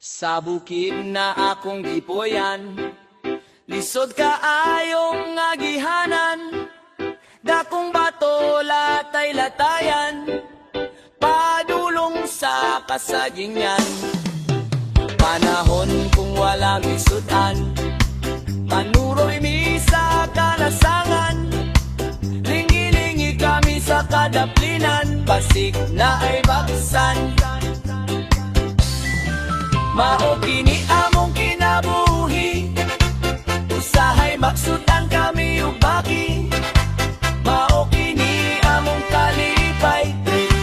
Sa bukid na akong gipoyan, lisod kaayong agihanan, dakong bato latay-latayan, padulong sa kasagingan. Panahon kung walang isudan, manuroy mi sa kalasangan, lingi-lingi kami sa kadaplinan, basik na ay baksan. Mao kini among kinabuhi, usahay maksutan kami ug baki. Mao kini among kalipay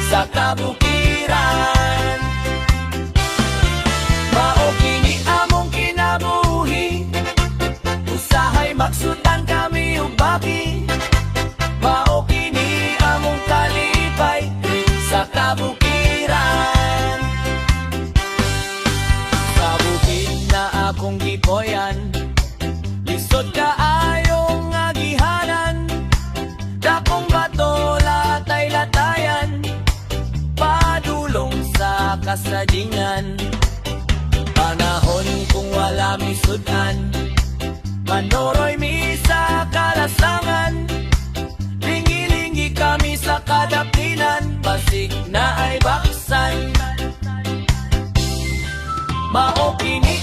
sa kabukiran. Mao kini among kinabuhi, usahay maksutan kami ug baki. Mao kini among kalipay sa kabukiran. Akong gipoyan, lisod kaayong agihanan, dakong bato latay-latayan, padulong sa kasadingan. Panahon kung wala mi sudan, manoroy mi sa kalasangan, lingi-lingi kami sa kadaplinan, basig na ay baksan. Mao kini